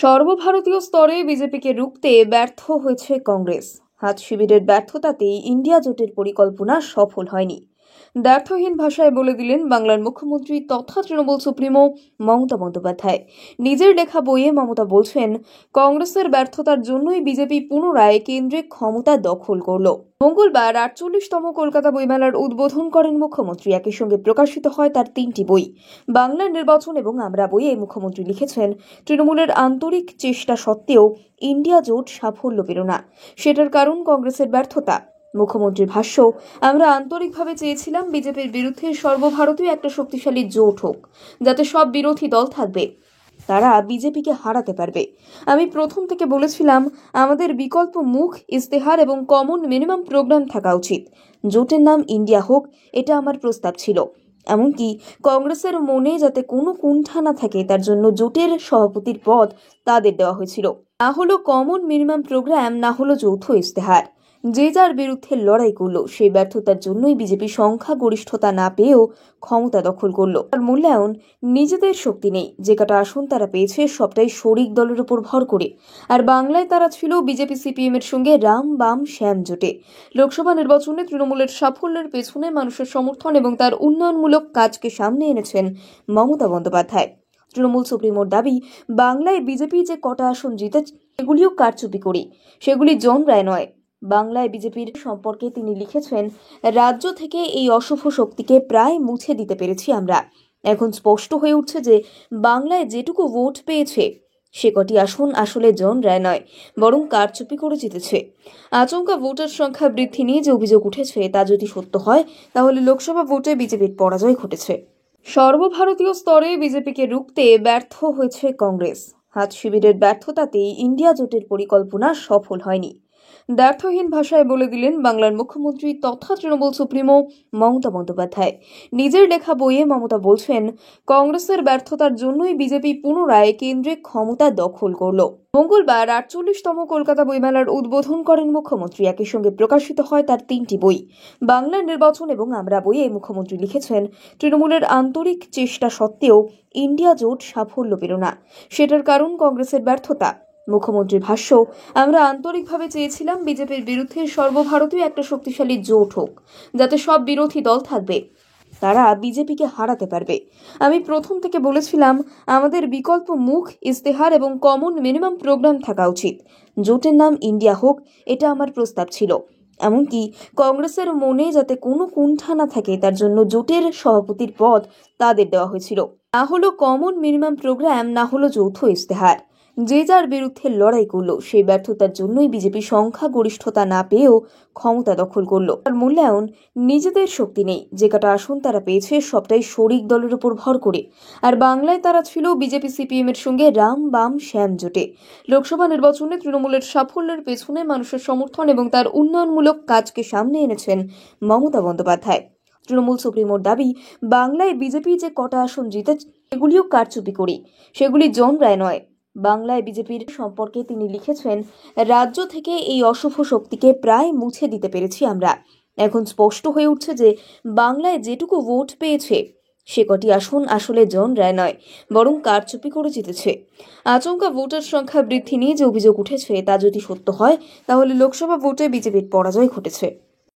সর্বভারতীয় স্তরে বিজেপিকে রুখতে ব্যর্থ হয়েছে কংগ্রেস। হাত শিবিরের ব্যর্থতাতেই ইন্ডিয়া জোটের পরিকল্পনা সফল হয়নি। দ্ব্যর্থহীন ভাষায় বলে দিলেন বাংলার মুখ্যমন্ত্রী তথা তৃণমূল সুপ্রিমো মমতা বন্দ্যোপাধ্যায়। নিজের লেখা বইয়ে মমতা বলছেন, কংগ্রেসের ব্যর্থতার জন্যই বিজেপি পুনরায় কেন্দ্রে ক্ষমতা দখল করল। মঙ্গলবার ৪৮তম কলকাতা বইমেলার উদ্বোধন করেন মুখ্যমন্ত্রী। একই সঙ্গে প্রকাশিত হয় তার ৩টি বই। বাংলার নির্বাচন এবং আমরা বইয়ে মুখ্যমন্ত্রী লিখেছেন, তৃণমূলের আন্তরিক চেষ্টা সত্ত্বেও ইন্ডিয়া জোট সাফল্য পেল না। সেটার কারণ কংগ্রেসের ব্যর্থতা। মুখ্যমন্ত্রীর ভাষ্য, আমরা আন্তরিকভাবে চেয়েছিলাম বিজেপির বিরুদ্ধে সর্বভারতীয় একটা শক্তিশালী জোট হোক, যাতে সব বিরোধী দল থাকবে, তারা বিজেপিকে হারাতে পারবে। আমি প্রথম থেকে বলেছিলাম, আমাদের বিকল্প মুখ, ইস্তেহার এবং কমন মিনিমাম প্রোগ্রাম থাকা উচিত। জোটের নাম ইন্ডিয়া হোক, এটা আমার প্রস্তাব ছিল। এমনকি কংগ্রেসের মনে যাতে কোনো কুণ্ঠা না থাকে, তার জন্য জোটের সভাপতির পদ তাদের দেওয়া হয়েছিল। না হলো কমন মিনিমাম প্রোগ্রাম, না হলো যৌথ ইস্তেহার। যে যার বিরুদ্ধে লড়াই করলো, সেই ব্যর্থতার জন্যই বিজেপি সংখ্যা গরিষ্ঠতা না পেয়েও ক্ষমতা দখল করলো। তার মূল্যায়ন, নিজেদের শক্তি নেই, যে কটা আসন তারা পেয়েছে সবটাই শরিক দলের উপর ভর করে। আর বাংলায় তারা ছিল বিজেপি সিপিএম এর সঙ্গে রাম বাম শ্যাম জোটে। লোকসভা নির্বাচনে তৃণমূলের সাফল্যের পেছনে মানুষের সমর্থন এবং তার উন্নয়নমূলক কাজকে সামনে এনেছেন মমতা বন্দ্যোপাধ্যায়। তৃণমূল সুপ্রিমোর দাবি, বাংলায় বিজেপি যে কটা আসন জিতেছে সেগুলিও কারচুপি করে, সেগুলি জন রায় নয়। বাংলায় বিজেপির সম্পর্কে তিনি লিখেছেন, রাজ্য থেকে এই অশুভ শক্তিকে প্রায় মুছে দিতে পেরেছি আমরা। এখন স্পষ্ট হয়ে উঠছে যে বাংলায় যেটুকু ভোট পেয়েছে সে কটি আসন আসলে জন রায় নয়, বরং কারচুপি করে জিতেছে। আচমকা ভোটার সংখ্যা বৃদ্ধি নিয়ে যে অভিযোগ উঠেছে তা যদি সত্য হয়, তাহলে লোকসভা ভোটে বিজেপির পরাজয় ঘটেছে। সর্বভারতীয় স্তরে বিজেপিকে রুখতে ব্যর্থ হয়েছে কংগ্রেস। হাত শিবিরের ব্যর্থতাতেই ইন্ডিয়া জোটের পরিকল্পনা সফল হয়নি। দ্ব্যর্থহীন ভাষায় বলে দিলেন বাংলার মুখ্যমন্ত্রী তথা তৃণমূল সুপ্রিমো মমতা বন্দ্যোপাধ্যায়। নিজের লেখা বইয়ে মমতা বলছেন, কংগ্রেসের ব্যর্থতার জন্যই বিজেপি পুনরায় কেন্দ্রে ক্ষমতা দখল করল। মঙ্গলবার ৪৮তম কলকাতা বইমেলার উদ্বোধন করেন মুখ্যমন্ত্রী। একই সঙ্গে প্রকাশিত হয় তার ৩টি বই। বাংলার নির্বাচন এবং আমরা বইয়ে মুখ্যমন্ত্রী লিখেছেন, তৃণমূলের আন্তরিক চেষ্টা সত্ত্বেও ইন্ডিয়া জোট সাফল্য পেল না। সেটার কারণ কংগ্রেসের ব্যর্থতা। মুখ্যমন্ত্রীর ভাষ্য, আমরা আন্তরিকভাবে চেয়েছিলাম বিজেপির বিরুদ্ধে সর্বভারতীয় একটা শক্তিশালী জোট হোক, যাতে সব বিরোধী দল থাকবে, তারা বিজেপিকে হারাতে পারবে। আমি প্রথম থেকে বলেছিলাম, আমাদের বিকল্প মুখ, ইস্তেহার এবং কমন মিনিমাম প্রোগ্রাম থাকা উচিত। জোটের নাম ইন্ডিয়া হোক, এটা আমার প্রস্তাব ছিল। এমনকি কংগ্রেসের মনে যাতে কোনো কুণ্ঠা না থাকে, তার জন্য জোটের সভাপতির পদ তাদের দেওয়া হয়েছিল। না হলো কমন মিনিমাম প্রোগ্রাম, না হলো যৌথ ইস্তেহার। যে যার বিরুদ্ধে লড়াই করলো, সেই ব্যর্থতার জন্যই বিজেপি সংখ্যা গরিষ্ঠতা না পেয়েও ক্ষমতা দখল করলো। তার মূল্যায়ন, নিজেদের শক্তি নেই, যে কটা আসন তারা পেয়েছে সবটাই শরিক দলের উপর ভর করে। আর বাংলায় তারা ছিল বিজেপি সিপিএম এর সঙ্গে রাম বাম শ্যাম জোটে। লোকসভা নির্বাচনে তৃণমূলের সাফল্যের পেছনে মানুষের সমর্থন এবং তার উন্নয়নমূলক কাজকে সামনে এনেছেন মমতা বন্দ্যোপাধ্যায়। তৃণমূল সুপ্রিমোর দাবি, বাংলায় বিজেপি যে কটা আসন জিতেছে সেগুলিও কারচুপি করে, সেগুলি জন রায় নয়। বাংলায় বিজেপির সম্পর্কে তিনি লিখেছেন, রাজ্য থেকে এই অশুভ শক্তিকে প্রায় মুছে দিতে পেরেছি আমরা। এখন স্পষ্ট হয়ে উঠছে যে বাংলায় যেটুকু ভোট পেয়েছে সে কটি আসন আসলে জন রায় নয়, বরং কারচুপি করে জিতেছে। আচমকা ভোটার সংখ্যা বৃদ্ধি নিয়ে যে অভিযোগ উঠেছে তা যদি সত্য হয়, তাহলে লোকসভা ভোটে বিজেপির পরাজয় ঘটেছে।